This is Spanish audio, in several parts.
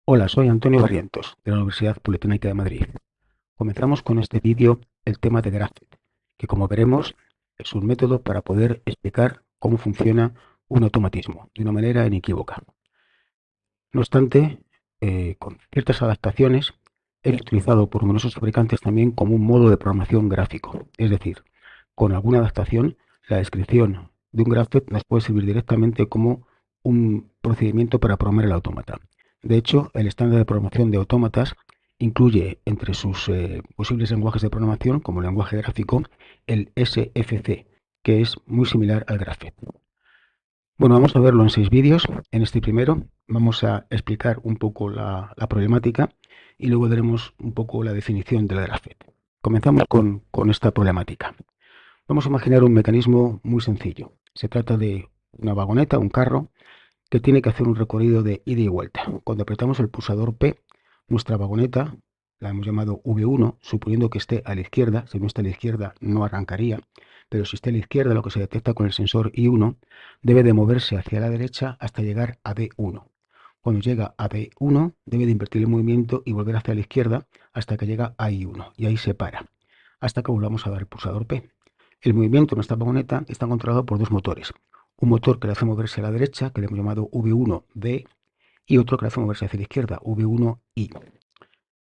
Hola, soy Antonio Barrientos, de la Universidad Politécnica de Madrid. Comenzamos con este vídeo el tema de Graphet, que como veremos es un método para poder explicar cómo funciona un automatismo de una manera inequívoca. No obstante, con ciertas adaptaciones, es utilizado por numerosos fabricantes también como un modo de programación gráfico. Es decir, con alguna adaptación, la descripción de un graphet nos puede servir directamente como un procedimiento para programar el autómata. De hecho, el estándar de programación de autómatas incluye entre sus posibles lenguajes de programación, como lenguaje gráfico, el SFC, que es muy similar al graphet. Bueno, vamos a verlo en 6 vídeos. En este primero vamos a explicar un poco la problemática y luego daremos un poco la definición del graphet. Comenzamos con esta problemática. Vamos a imaginar un mecanismo muy sencillo. Se trata de una vagoneta, un carro, que tiene que hacer un recorrido de ida y vuelta. Cuando apretamos el pulsador P, nuestra vagoneta, la hemos llamado V1, suponiendo que esté a la izquierda. Si no está a la izquierda no arrancaría, pero si está a la izquierda, lo que se detecta con el sensor I1, debe de moverse hacia la derecha hasta llegar a B1. Cuando llega a B1, debe de invertir el movimiento y volver hacia la izquierda hasta que llega a I1, y ahí se para, hasta que volvamos a dar el pulsador P. El movimiento de nuestra vagoneta está controlado por dos motores. Un motor que le hace moverse a la derecha, que le hemos llamado V1D, y otro que le hace moverse hacia la izquierda, V1I.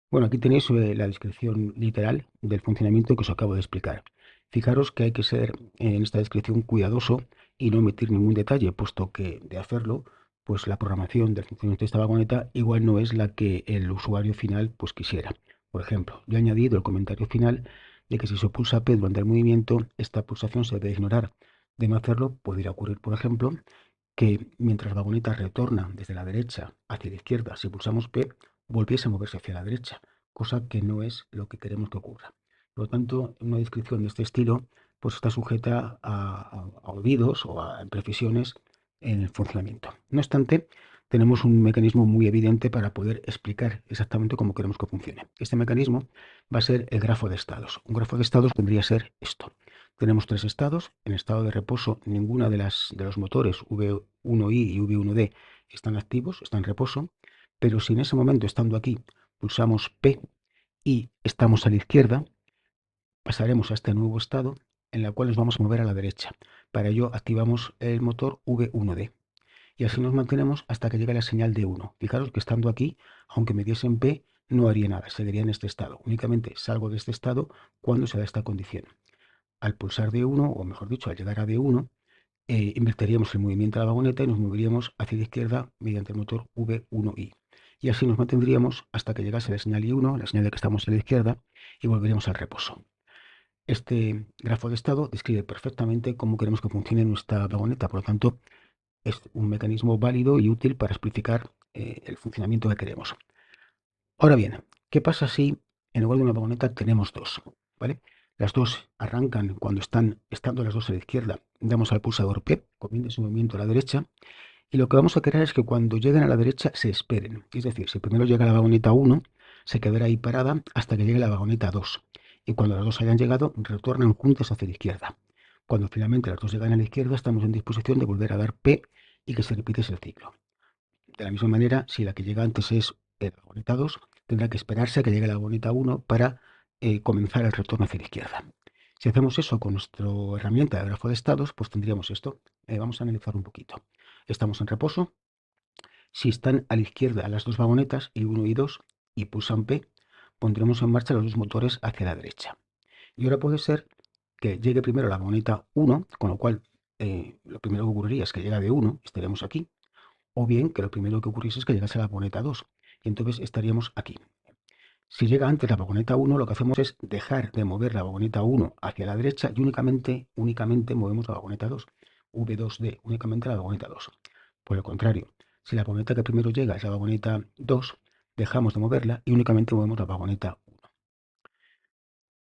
Bueno, aquí tenéis la descripción literal del funcionamiento que os acabo de explicar. Fijaros que hay que ser en esta descripción cuidadoso y no omitir ningún detalle, puesto que de hacerlo, pues la programación del funcionamiento de esta vagoneta igual no es la que el usuario final pues quisiera. Por ejemplo, yo he añadido el comentario final de que si se pulsa P durante el movimiento, esta pulsación se debe ignorar. De no hacerlo, podría ocurrir, por ejemplo, que mientras la vagoneta retorna desde la derecha hacia la izquierda, si pulsamos P, volviese a moverse hacia la derecha, cosa que no es lo que queremos que ocurra. Por lo tanto, una descripción de este estilo pues está sujeta a olvidos o a imprecisiones en el funcionamiento. No obstante, tenemos un mecanismo muy evidente para poder explicar exactamente cómo queremos que funcione. Este mecanismo va a ser el grafo de estados. Un grafo de estados tendría que ser esto. Tenemos tres estados. En estado de reposo, ninguna de los motores V1I y V1D están activos, están en reposo. Pero si en ese momento, estando aquí, pulsamos P y estamos a la izquierda, pasaremos a este nuevo estado en el cual nos vamos a mover a la derecha. Para ello activamos el motor V1D. Y así nos mantenemos hasta que llegue la señal de 1. Fijaros que estando aquí, aunque me diesen P, no haría nada, seguiría en este estado. Únicamente salgo de este estado cuando se da esta condición. Al pulsar D1, o mejor dicho, al llegar a D1, invertiríamos el movimiento de la vagoneta y nos moveríamos hacia la izquierda mediante el motor V1I. Y así nos mantendríamos hasta que llegase la señal I1, la señal de que estamos a la izquierda, y volveríamos al reposo. Este grafo de estado describe perfectamente cómo queremos que funcione nuestra vagoneta, por lo tanto, es un mecanismo válido y útil para explicar el funcionamiento que queremos. Ahora bien, ¿qué pasa si en lugar de una vagoneta tenemos dos? ¿Vale? Las dos arrancan cuando estando las dos a la izquierda, damos al pulsador P, comienza su movimiento a la derecha, y lo que vamos a querer es que cuando lleguen a la derecha se esperen. Es decir, si primero llega la vagoneta 1, se quedará ahí parada hasta que llegue la vagoneta 2. Y cuando las dos hayan llegado, retornan juntas hacia la izquierda. Cuando finalmente las dos llegan a la izquierda, estamos en disposición de volver a dar P y que se repite ese ciclo. De la misma manera, si la que llega antes es la vagoneta 2, tendrá que esperarse a que llegue la vagoneta 1 para comenzar el retorno hacia la izquierda. Si hacemos eso con nuestra herramienta de grafo de estados, pues tendríamos esto. Vamos a analizar un poquito. Estamos en reposo. Si están a la izquierda las dos vagonetas, I1 y 2, y pulsan P, pondremos en marcha los dos motores hacia la derecha. Y ahora puede ser que llegue primero la vagoneta 1, con lo cual lo primero que ocurriría es que llega de 1, estaremos aquí, o bien que lo primero que ocurriese es que llegase la vagoneta 2, y entonces estaríamos aquí. Si llega antes la vagoneta 1, lo que hacemos es dejar de mover la vagoneta 1 hacia la derecha y únicamente movemos la vagoneta 2, V2D, únicamente la vagoneta 2. Por el contrario, si la vagoneta que primero llega es la vagoneta 2, dejamos de moverla y únicamente movemos la vagoneta 1.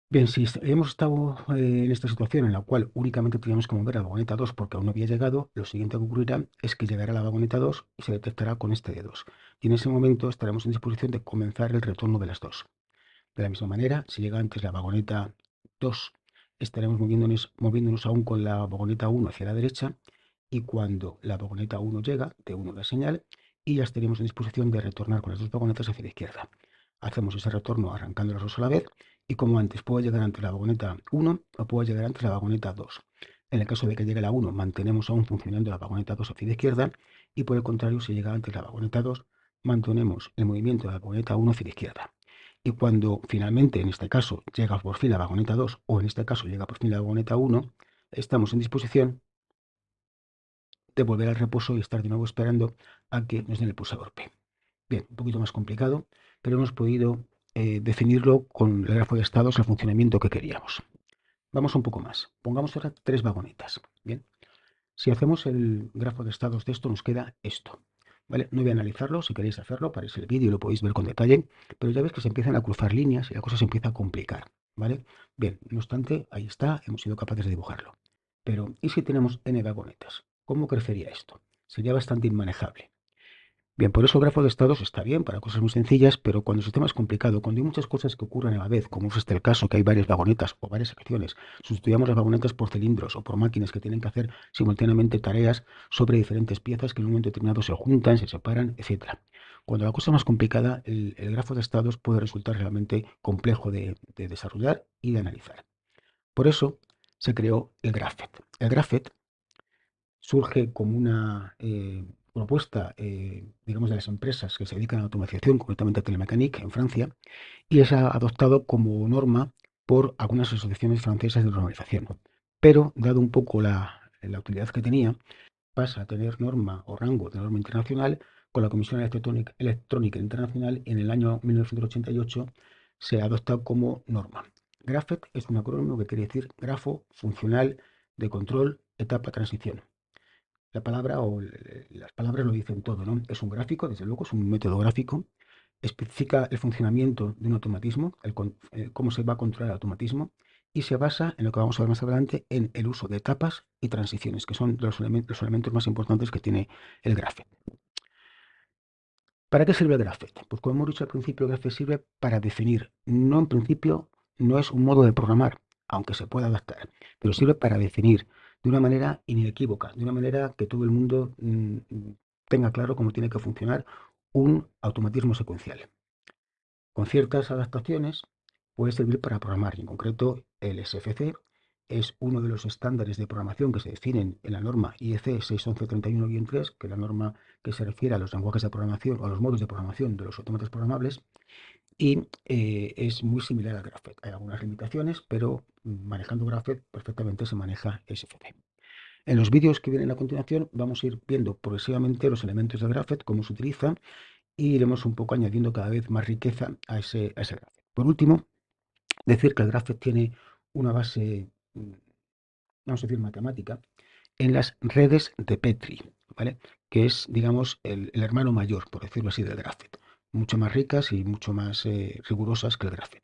Bien, si hemos estado en esta situación en la cual únicamente teníamos que mover la vagoneta 2 porque aún no había llegado, lo siguiente que ocurrirá es que llegará la vagoneta 2 y se detectará con este dedos. Y en ese momento estaremos en disposición de comenzar el retorno de las dos. De la misma manera, si llega antes la vagoneta 2, estaremos moviéndonos aún con la vagoneta 1 hacia la derecha, y cuando la vagoneta 1 llega, de 1 la señal, y ya estaríamos en disposición de retornar con las dos vagonetas hacia la izquierda. Hacemos ese retorno arrancando las dos a la vez y como antes puedo llegar antes la vagoneta 1 o puedo llegar antes la vagoneta 2. En el caso de que llegue la 1 mantenemos aún funcionando la vagoneta 2 hacia la izquierda y por el contrario si llega antes la vagoneta 2 mantenemos el movimiento de la vagoneta 1 hacia la izquierda. Y cuando finalmente, en este caso, llega por fin la vagoneta 2 o en este caso llega por fin la vagoneta 1, estamos en disposición de volver al reposo y estar de nuevo esperando a que nos den el pulsador P. Bien, un poquito más complicado, pero hemos podido definirlo con el grafo de estados, el funcionamiento que queríamos. Vamos un poco más. Pongamos ahora tres vagonetas. Bien, si hacemos el grafo de estados de esto, nos queda esto. ¿Vale? No voy a analizarlo, si queréis hacerlo, aparece el vídeo y lo podéis ver con detalle, pero ya veis que se empiezan a cruzar líneas y la cosa se empieza a complicar. ¿Vale? Bien, no obstante, ahí está, hemos sido capaces de dibujarlo. Pero, ¿y si tenemos n vagonetas? ¿Cómo crecería esto? Sería bastante inmanejable. Bien, por eso el grafo de estados está bien para cosas muy sencillas, pero cuando el sistema es complicado, cuando hay muchas cosas que ocurren a la vez, como es este el caso, que hay varias vagonetas o varias secciones, sustituyamos las vagonetas por cilindros o por máquinas que tienen que hacer simultáneamente tareas sobre diferentes piezas que en un momento determinado se juntan, se separan, etcétera. Cuando la cosa es más complicada, el grafo de estados puede resultar realmente complejo de desarrollar y de analizar. Por eso se creó el Graphet. El Graphet surge como una propuesta, digamos, de las empresas que se dedican a la automatización, concretamente a Telemecanique en Francia, y es adoptado como norma por algunas asociaciones francesas de normalización. Pero, dado un poco la utilidad que tenía, pasa a tener norma o rango de norma internacional con la Comisión Electrónica Internacional en el año 1988 se adopta como norma. GRAFET es un acrónimo que quiere decir grafo funcional de control etapa transición. La palabra o las palabras lo dicen todo, ¿no? Es un gráfico, desde luego, es un método gráfico, especifica el funcionamiento de un automatismo, cómo se va a controlar el automatismo, y se basa en lo que vamos a ver más adelante en el uso de etapas y transiciones, que son los elementos más importantes que tiene el Graphet. ¿Para qué sirve el Graphet? Pues como hemos dicho al principio, el Graphet sirve para definir. No, en principio, no es un modo de programar, aunque se pueda adaptar, pero sirve para definir de una manera inequívoca, de una manera que todo el mundo tenga claro cómo tiene que funcionar un automatismo secuencial. Con ciertas adaptaciones puede servir para programar, y en concreto el SFC es uno de los estándares de programación que se definen en la norma IEC 61131-3, que es la norma que se refiere a los lenguajes de programación o a los modos de programación de los autómatas programables, y es muy similar al Graphet. Hay algunas limitaciones, pero manejando Graphet perfectamente se maneja SFC. En los vídeos que vienen a continuación vamos a ir viendo progresivamente los elementos del Graphet, cómo se utilizan, y iremos un poco añadiendo cada vez más riqueza a ese Graphet. Por último, decir que el Graphet tiene una base, vamos a decir, matemática, en las redes de Petri, ¿vale? Que es, digamos, el hermano mayor, por decirlo así, del Graphet. Mucho más ricas y mucho más rigurosas que el Graphet.